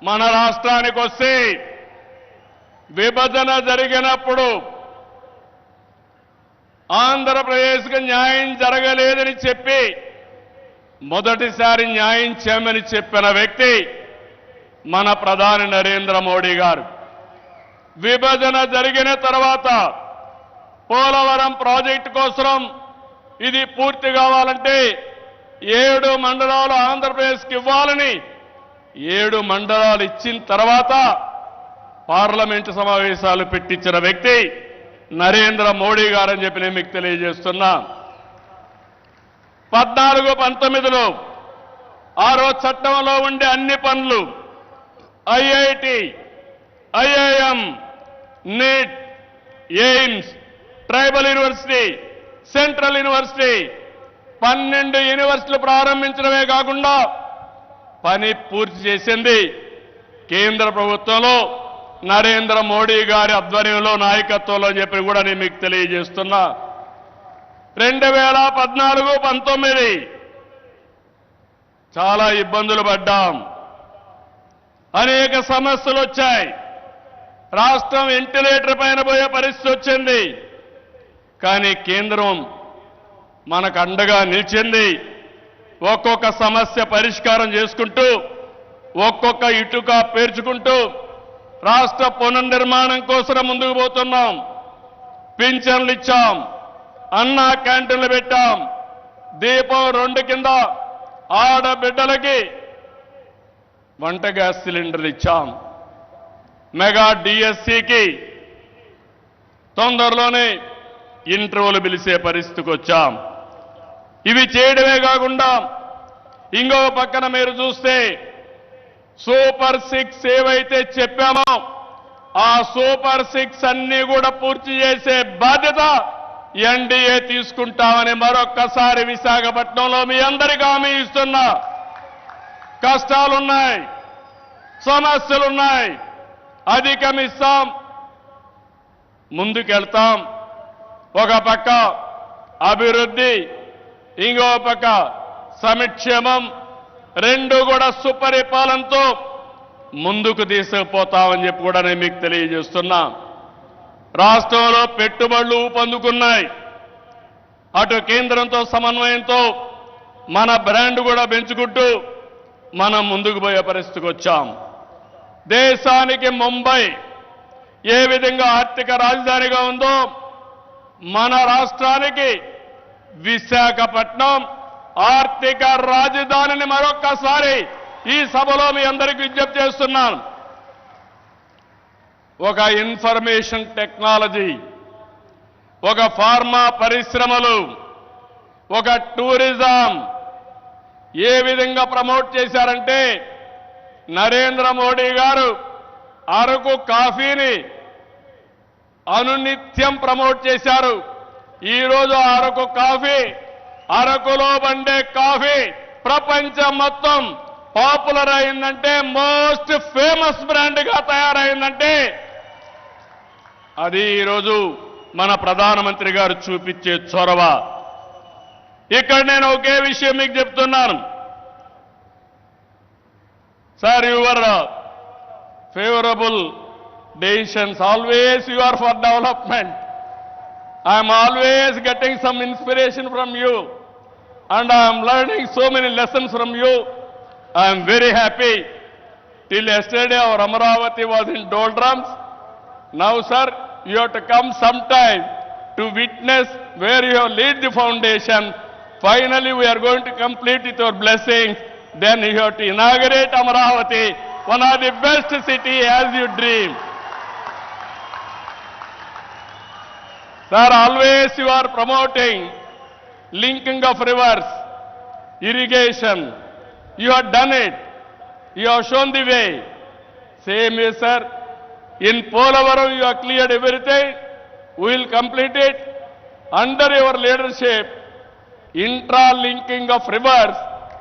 మన రాష్ట్రానికి వస్తే విభజన జరిగినప్పుడు ఆంధ్రప్రదేశ్కి న్యాయం జరగలేదని చెప్పి మొదటిసారి న్యాయం చేయమని చెప్పిన వ్యక్తి మన ప్రధాని నరేంద్ర మోడీ గారు. విభజన జరిగిన తర్వాత పోలవరం ప్రాజెక్టు కోసం ఇది పూర్తి కావాలంటే 7 మండలాలు ఆంధ్రప్రదేశ్కి ఇవ్వాలని 7 మండలాలు ఇచ్చిన తర్వాత పార్లమెంటు సమావేశాలు పెట్టించిన వ్యక్తి నరేంద్ర మోడీ గారని చెప్పి నేను మీకు తెలియజేస్తున్నా. 14-19లో ఆ రోజు చట్టంలో ఉండే అన్ని పనులు IIT, IIM, NEET, AIIMS, tribal university, central university 12 యూనివర్సిటీలు ప్రారంభించడమే కాకుండా పని పూర్తి చేసింది కేంద్ర ప్రభుత్వంలో నరేంద్ర మోడీ గారి ఆధ్వర్యంలో నాయకత్వంలో చెప్పి కూడా నేను మీకు తెలియజేస్తున్నా. 2014-19 చాలా ఇబ్బందులు పడ్డాం. అనేక సమస్యలు వచ్చాయి. రాష్ట్రం వెంటిలేటర్ పైన పోయే పరిస్థితి వచ్చింది. కానీ కేంద్రం మనకు అండగా నిలిచింది. ఒక్కొక్క సమస్య పరిష్కారం చేసుకుంటూ ఒక్కొక్క ఇటుక పేర్చుకుంటూ రాష్ట్ర పునర్నిర్మాణం కోసం ముందుకు పోతున్నాం. పింఛన్లు ఇచ్చాం, అన్నా క్యాంటీన్లు పెట్టాం, దీపం 2 కింద ఆడబిడ్డలకి వంట గ్యాస్ సిలిండర్లు ఇచ్చాం, మెగా డిఎస్సికి తొందరలోనే ఇంటర్వ్యూలు పిలిచే పరిస్థితికి వచ్చాం. ఇవి చేయడమే కాకుండా ఇంకో పక్కన మీరు చూస్తే సూపర్ 6 ఏవైతే చెప్పామో ఆ సూపర్ 6 అన్ని కూడా పూర్తి చేసే బాధ్యత ఎన్డీఏ తీసుకుంటామని మరొక్కసారి విశాఖపట్నంలో మీ అందరికీ హామీ ఇస్తున్నా. కష్టాలున్నాయి, సమస్యలున్నాయి, అధిగమిస్తాం, ముందుకెళ్తాం. ఒక పక్క అభివృద్ధి, ఇంకో పక్క సంక్షేమం, 2 కూడా సుపరిపాలనతో ముందుకు తీసుకుపోతామని చెప్పి కూడా నేను మీకు తెలియజేస్తున్నా. రాష్ట్రంలో పెట్టుబడులు ఊపందుకున్నాయి. అటు కేంద్రంతో సమన్వయంతో మన బ్రాండ్ కూడా పెంచుకుంటూ మనం ముందుకు పోయే పరిస్థితికి వచ్చాం. దేశానికి ముంబై ఏ విధంగా ఆర్థిక రాజధానిగా ఉందో మన రాష్ట్రానికి విశాఖపట్నం ఆర్థిక రాజధానిని మరొక్కసారి ఈ సభలో మీ అందరికీ విజ్ఞప్తి చేస్తున్నాను. ఒక ఇన్ఫర్మేషన్ టెక్నాలజీ, ఒక ఫార్మా పరిశ్రమలు, ఒక టూరిజం ఏ విధంగా ప్రమోట్ చేశారంటే నరేంద్ర మోడీ గారు అరకు కాఫీని అనునిత్యం ప్రమోట్ చేశారు. ఈరోజు అరకు కాఫీ, అరకులో పండే కాఫీ ప్రపంచం మొత్తం పాపులర్ అయిందంటే, మోస్ట్ ఫేమస్ బ్రాండ్గా తయారైందంటే అది ఈరోజు మన ప్రధానమంత్రి గారు చూపించే చొరవ. ఇక్కడ నేను ఒకే విషయం మీకు చెప్తున్నాను. Sir, your favourable decisions, always you are for development. I am always getting some inspiration from you and I am learning so many lessons from you. I am very happy. Till yesterday our Amaravati was in doldrums. Now sir, you have to come sometime to witness where you have laid the foundation. Finally we are going to complete with your blessings. Then you have to inaugurate Amaravati, one of the best city as you dream. Sir, always you are promoting linking of rivers, irrigation. You have done it. You have shown the way. Same way, sir. In Polavaram you have cleared everything. We will complete it. Under your leadership, intra-linking of rivers,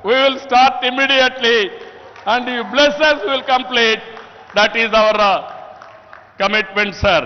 we will start immediately. And you bless us, we will complete. That is our commitment, sir.